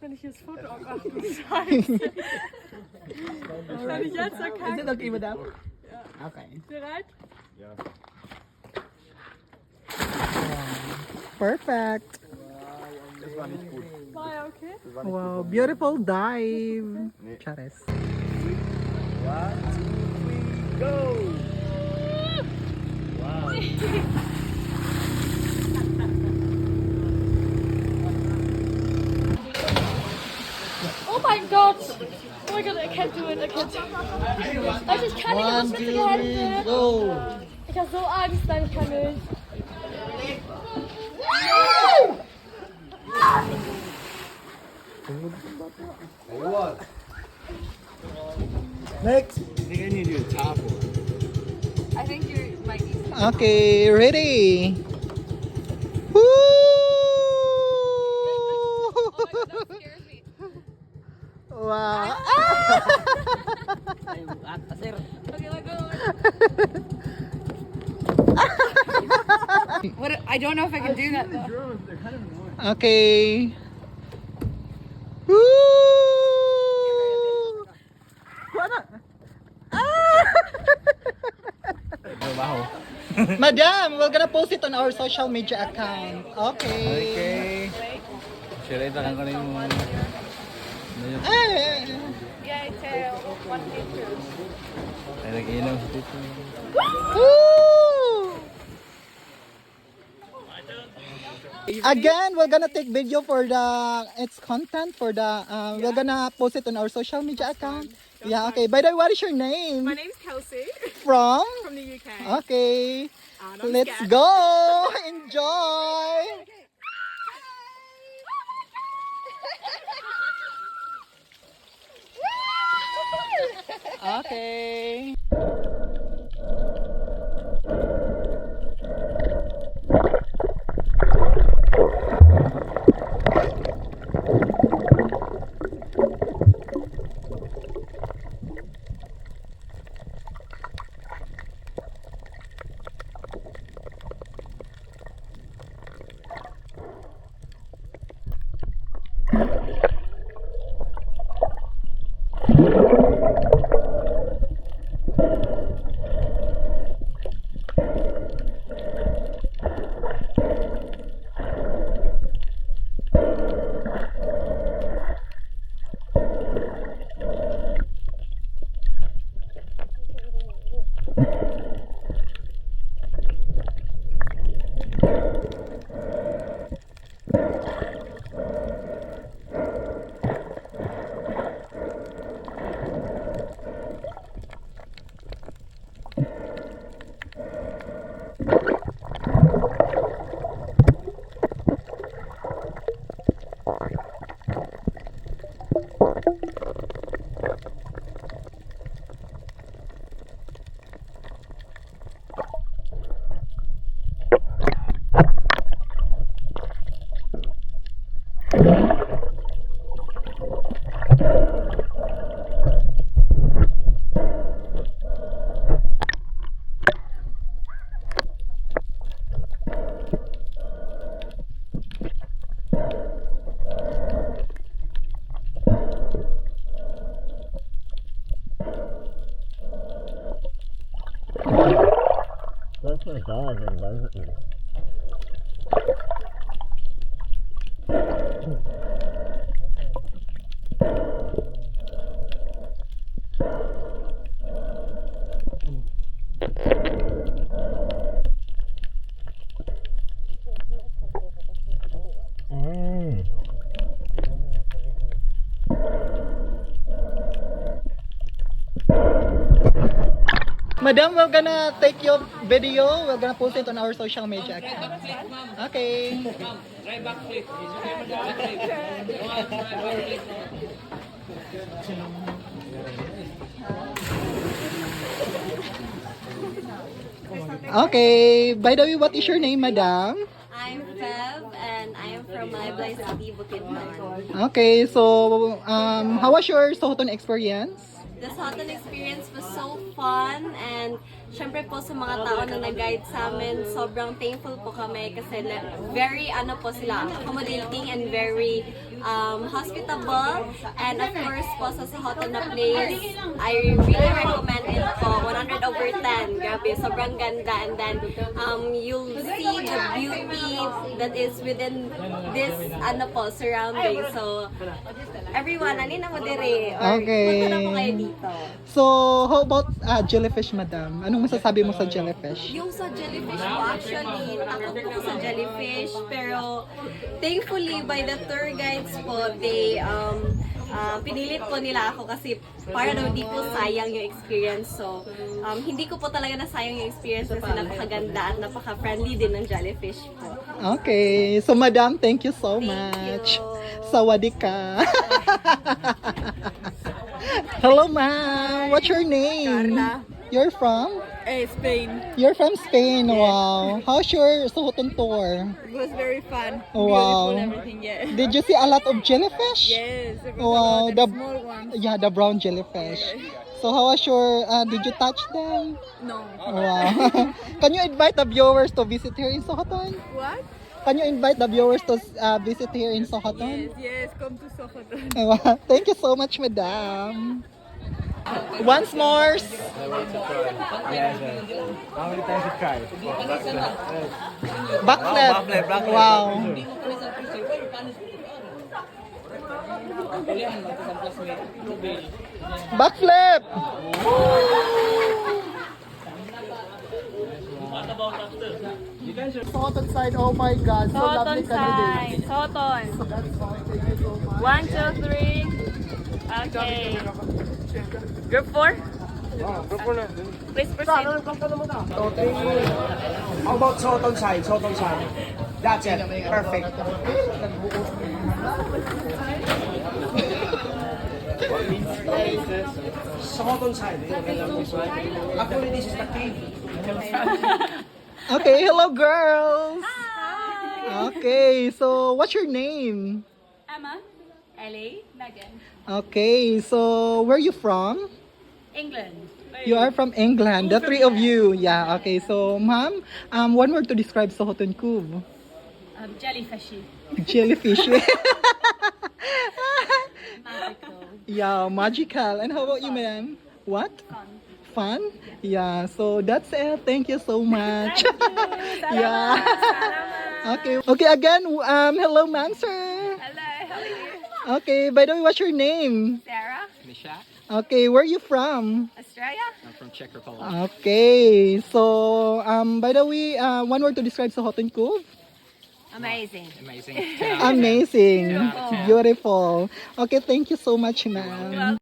wenn ich jetzt Foto auch mache. Scheiße. Kann ich jetzt erkennen? Is it okay, madam? Ja. Okay. Bereit? Ja. Perfect. Das war nicht gut. War ja okay? Das war nicht Wow, gut. beautiful dive. Nee. Chares. 1, 2, 3, go! Wow. Oh mein Gott! Oh mein Gott, er kann do it, er kann do it. Leute, ich kann nicht, aber schwitzige Hände. go. Ich hab so Angst, nein, ich kann nicht. Next! I think I need to do a top one. I think you might be. Okay, ready. Woo! Oh my God, that scares me. Wow. Okay, let go. What? I don't know if I can do that though. Drones, they're kind of annoying. Okay. Woo! Madam, we're gonna post it on our social media account. Okay. Share ito lang ko na yung... Yay, tail. 1, 2, 3. Ay, nag-ilaw sa tito. Woo! Again, we're gonna take video for the its content for the we're gonna post it on our social media account. Yeah, okay. By the way, what is your name? My name's Kelsey From? from the UK. Okay. And I'm Let's scared. go. Enjoy. Okay. That's my dog, and loves it. Madam, we're gonna take your video. We're gonna post it on our social media account. Okay. Okay. By the way, what is your name, madam? I'm Fev and I am from Maybay City, Bukidnon. Okay. So, how was your Sohoton experience? The Soton experience was so fun and syempre po sa mga tao na nag-guide sa amin, sobrang thankful po kami kasi very po sila, accommodating and very hospitable. And of course po sa Hotel na place, I really recommend it po. 100 over 10. Grabe, sobrang ganda. And then you'll see the beauty that is within this surrounding. So everyone, na mo dire or Okay. punta na po kayo dito. So, how about jellyfish, madam? Anong masasabi mo sa jellyfish? Yung sa jellyfish po, actually, takot po sa jellyfish, pero thankfully by the tour guides po, they pinilit po nila ako kasi para daw di po sayang yung experience. So, hindi ko po talaga nasayang yung experience kasi napakaganda at napaka-friendly din ng jellyfish po. Okay. So, madam, thank you so Thank much. you. Sawadee ka. Hello, ma'am. What's your name? Carla. You're from? Spain. You're from Spain. Wow. How's your Sohoton tour? It was very fun. Wow. Beautiful everything, yeah. Did you see a lot of jellyfish? Yes, it was Wow, a lot the of small ones. yeah, the brown jellyfish. So how was your? Did you touch them? No. Wow. Can you invite the viewers to visit here in Sohoton? What? Can you invite the viewers to visit here in Sohoton? Yes, come to Sokoton. Wow. Thank you so much, madam. Once more. How many times you try? Backflip. Backflip. Wow. Backflip. Sohoton side, oh my God. So lovely candidate. Soton. 1, 2, 3. Okay. Group 4? Please proceed. How about Soton side? Soton side. That's it. Perfect. Soton side. Actually, this is the cave. Okay, hello girls. Okay, so what's your name? Emma. Ellie. Megan. Okay, so where are you from? England. You are from England, the three of you. Yeah, okay. So, ma'am, one word to describe Sohoton Cove. Jellyfishy. Jellyfish. Magical. Yeah, magical. And how about you, ma'am? What? Fun. Fun? Yeah, so that's it. Thank you so much. Yeah. Okay. Okay, again, hello, ma'am, sir. Hello, how are you? Okay, by the way, what's your name? Sarah. Okay, where are you from? Australia. Okay, so by the way, one word to describe Sohoton Cove. Amazing. Amazing. Beautiful. Okay, thank you so much, ma'am.